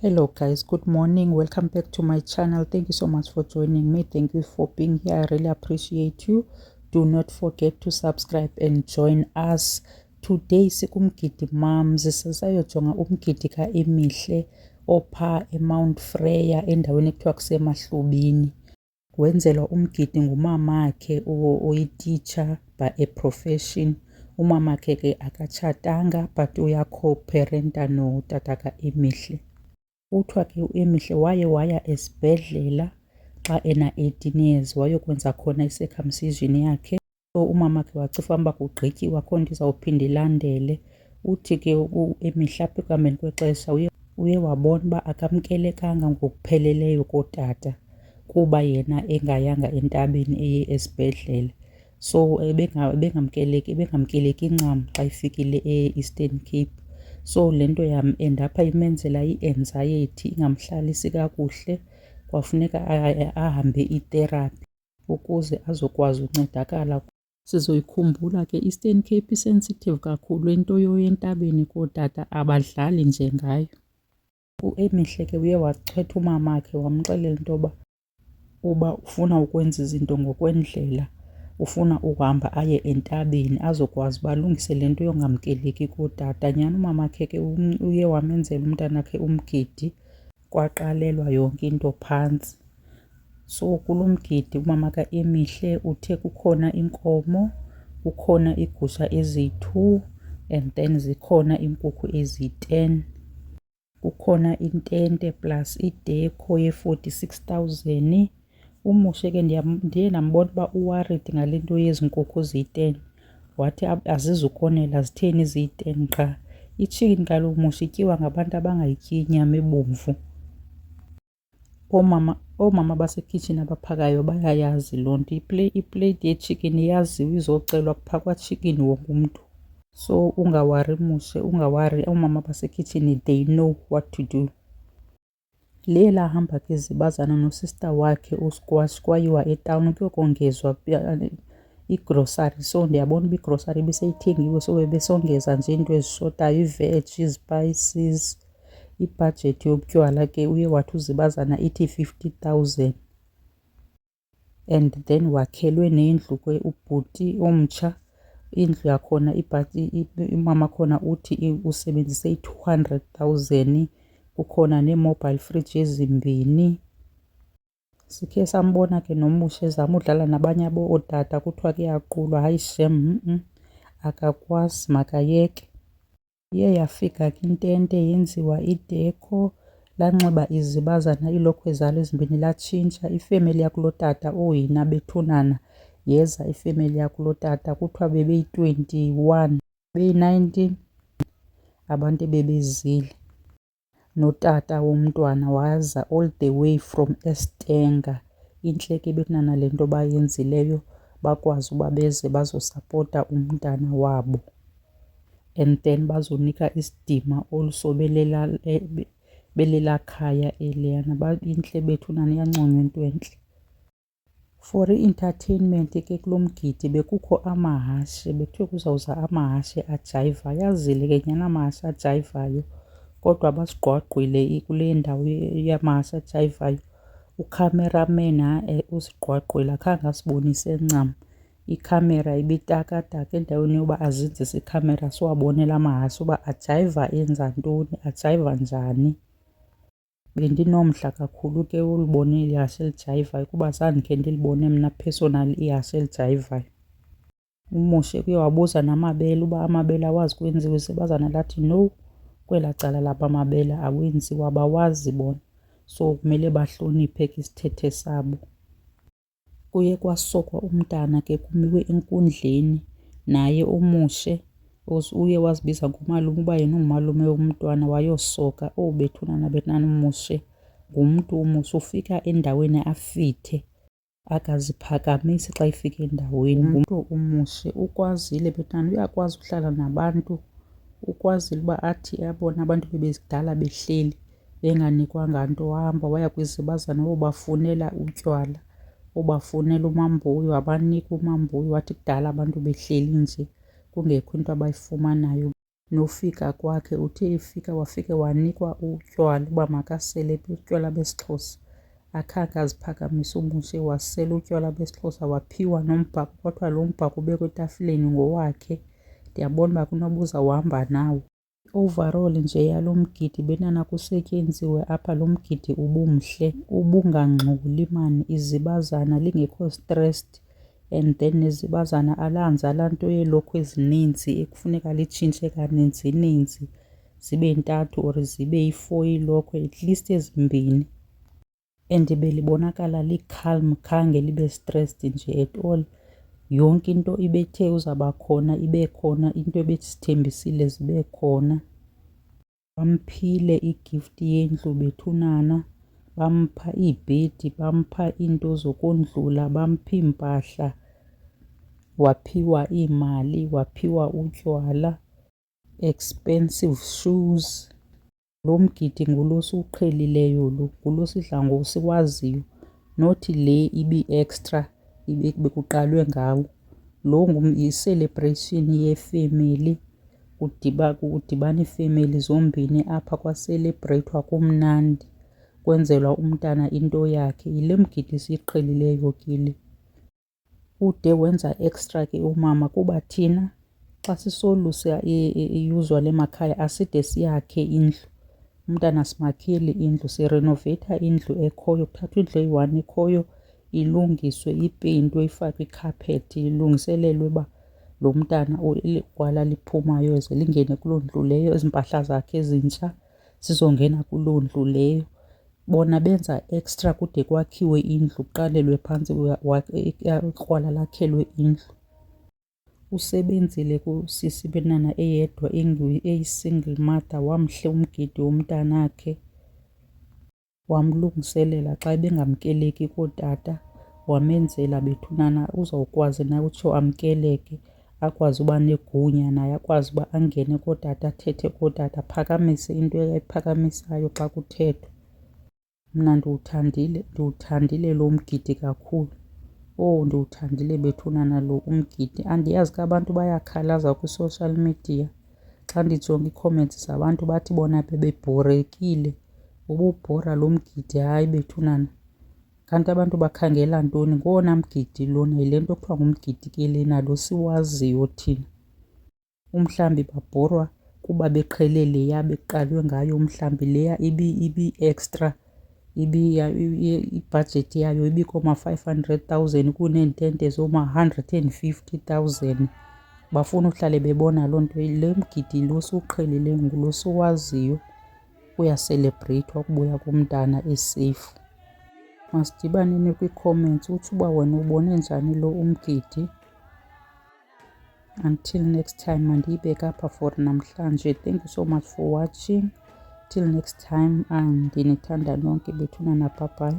Hello guys, good morning. Welcome back to my channel. Thank you so much for joining me. Thank you for being here. I really appreciate you. Do not forget to subscribe and join us. Today sikumgidi mums, sisayojonga umgidi kaEmihle opha eMount Freya endaweni ekuthiwa kusemahlubini. Wenzelwa umgidi ngumamakhe oyititsha by a profession. Umamakhe ke akatshatanga but uyakho-parenta notata kaEmihle. Kuthiwa ke uEmihle waya esibhedlela xa ena-18 years wayokwenza khona i-circumcision yakhe. So umamakhe wacifa uba kugqityiwe akho nto izawuphinda ilandele. Uthi ke uEmihle apha ekuhambeni kwexesha uye wabona uba akamkelekanga ngokupheleleyo kootata kuba yena engayanga entabeni eye esibhedlele. So ebengamkeleki ncam xa efikile e-Eastern Cape. So le nto endapha imenzela i-anxiety ingamhlalisi kakuhle. Kwafuneka ahambe itherapy ukuze azokwazi uncedakala. Sizoyikhumbula ke Eastern Cape isensitive kakhulu, into entabeni kootata abadlali njengayo. uEmihle ke uye wachwetha umamakhe wamxelela into uba ufuna ukwenza izinto ngokwendlela, ufuna uhamba aye entabeni azokwazi uba alungise le nto yongamkeleki kootata. Nyhani umamakhe ke uye wamenzela umntanakhe umgidi, kwaqalelwa yonke into phantsi. So kulo mgidi umama kaEmihle uthe kukhona inkomo, kukhona iigusha ezi-2 and then zikhona iinkukhu ezi-10. Kukhona intente plus idekho ye-46,000. Umushe ke ndiye ndambona uba uworried ngale nto yezi nkukhu ziyi-10. Wathi azizukonela zitheni ziyi-10 qha. Itshikini kaloku mushe ityiwa ngabantu abangayityi inyama ebomvu. Oomama basekhitshini abaphakayo bayayazi loo nto. Ipleyiti yetshikini yaziwa izocelwa kuphakwa tshikini wonke umntu. So ungawari mushe, ungawari. Oomama basekhitshini they know what to do. Liye lahamba ke zibazana nosista wakhe uSquash kwayiwa etawuni kuyokongezwa igrosari. So ndiyabona uba igrosari ibiseyithengiwe, so bebesongeza nje into ezishotayo, iveji, izipayisizi. Ibhajethi yobutywala ke uye wathi uzibazana ithi 50,000 and then wakhelwe nendlu ke ubhuti omtsha. Indlu yakhona umama khona uthi usebenzise i-200,000. Kukhona nee-mobile fridge ezimbini. Sikhe sambona ke nomushe ezama udlala nabanye ootata kuthiwa kuyaqulwa. Hayi shem, akakwazi, makayeke. Iye yafika ke intente yenziwa idekho, lanxiba izibazana iilokhwe zalo ezimbini latshintsha. Ifemeli yakulotata ooyina bethunana yeza ifemeli yakulotata. Kuthiwa bebeyi-21 beyi-19 abantu ebebezile. Notata womntwana waza all the way from eStenga. Intle ke bekunana le nto bayenzileyo, bakwazi uba beze bazosapota umntana wabo and then bazonika isidima also belelaa khaya eliyana. Intle bethunana, iyanconywa into entle. For i-entertainment ke kulo mgidi bekukho amahashe, bekuthiwe kuzawuza amahashe ajayivayo. Yazile ke nyhani amahashe ajayivayo kodwa basigqwagqwile kule ndawo yamahashe ajayivayo. Ukhameramen usigqwagqwile akhange asibonise ncam. Ikhamera ibitakataka endaweni yoba azinzise ikhamera siwabone la mahashe uba ajayiva enza ntoni, ajayiva njani. Bendinomdla kakhulu ke ulibona eli hashe lijayivayo kuba zandikhe ndilibone mna personally ihashe elijayivayo. Umushe kuye wabuza namabele uba amabele awazi kwenziwe, isebazana lathi no, kwelaa cala labo amabele awenziwa, abawazi bona. So kumele bahloniphe ke isithethe sabo. Kuye kwasokwa umntana ke kumiwe enkundleni, naye umushe uye wazibiza ngomalume uba yena ungumalume womntwana wayosoka. Bethunana umushe ngumntu. Umushe ufika endaweni afithe, akaziphakamisi xa efika endaweni. Ngumntu umushe, ukwazile bethunana, uyakwazi uhlala nabantu. Ukwazile uba athi abona abantu bebekudala behleli benganikwanga nto, wahamba waya kwizibazana wobafunela utywala, wobafunela umamboyo, wabanika umamboyo. Wathi kudala abantu behleli nje kungekho into abayifumanayo. nofika kwakhe uthe efika wafike wanikwa utywala uba makasele utywala besiXhosa. Akhange aziphakamise uMoshe, wasela utywala besiXhosa waphiwa nombhako. Kwathiwa lo mbhako ubekwe etafileni ngowakhe. Ndiyabona uba kunoba uzawuhamba nawo. Overall nje yalo mgidi benana kusetyenziwe apha, lo mgidi ubumhle, ubungangxoli maan, izibazana lingekho stressed. And then nezibazana alenza laa nto yeelokhwe ezininzi ekufuneka litshintshe kaninzi zibe 3 or zibe yi-4 iilokhwe, at least ezimbini. And belibonakala li-calm, khange libe stressed nje at all. Yonke into ibethe uzawuba khona ibe khona, into ebesithembisile zibe khona. Bamphile i-gift yendlu bethunana, bampha iibhedi, bampha iinto zokondlula, bampha iimpahla, waphiwa iimali, waphiwa utywala, expensive shoes. Lo mgidi ngulo siwuqhelileyo lo, ngulo sidla ngosiwaziyo, not le ibi-extra bekuqalwe ngawo. Lo yi-celebration yefemeli, kudibana iifemeli zombini apha kwaselebhreyithwa kumnandi, kwenzelwa umntana into yakhe. Yile mgidi siyiqhelileyo ke le. Ude wenza extra ke umama kuba thina xa sisolusa i-usual emakhaya aside siyakhe indlu. Umntana simakheli indlu, sirenovetha indlu ekhoyo, kuthathwa indlu eyi-1 ekhoyo ilungiswe, ipeyintwe, ifakwe ikhaphethi, ilungiselelwe uba lo mntana igwala liphumayo ze lingene kuloo ndlu leyo, ezi mpahla zakhe ezintsha zizongena kuloo ndlu leyo. Bona benza extra kude kwakhiwe indlu, kuqalelwe phantsi ikrwala lakhelwe indlu. Usebenzile kusisi benana eyedwa eyi-single mother, wamhle umgidi womntanakhe, wamlungiselela xa ebengamkeleki kootata, wamenzela bethunana uzawukwazi naye utsho amkeleke, akwazi uba negunya naye, akwazi uba angene kootata athethe kootata, aphakamise into ayiphakamisayo xa kuthethwa. Mna ndiwuthandile lo mgidi kakhulu. Oh, ndiwuthandile bethunana lo umgidi. Andiyazi ke abantu bayakhalaza kwi-social media xa ndijonga ii-comments zabantu bathi bona bebebhorekile. Ububhora lo mgidi, hayi bethunana. Kanti abantu bakhangela ntoni? Ngowona mgidi lona, yile nto kuthiwa ngumgidi ke lena lo siwaziyo thina. Umhlawumbi babhorwa kuba beqhele leya bekuqalwe ngayo, mhlawumbi leya ibi-extra, ibhajethi yayo ibikooma-500,000 kuneentente zooma-150,000. Bafuna uhlale bebona loo nto. Le mgidi lo siwuqhelileyo ngulo siwaziyo, kuyaselebhreyithwa ukubuya komntana eseyifu. Masidibaneni kwii-comments utsho uba wena ubone njani lo umgidi. Until next time, mandiyibeke apha for namhlanje. Thank you so much for watching. Till next time, ndinithanda nonke bethunana, bye bye.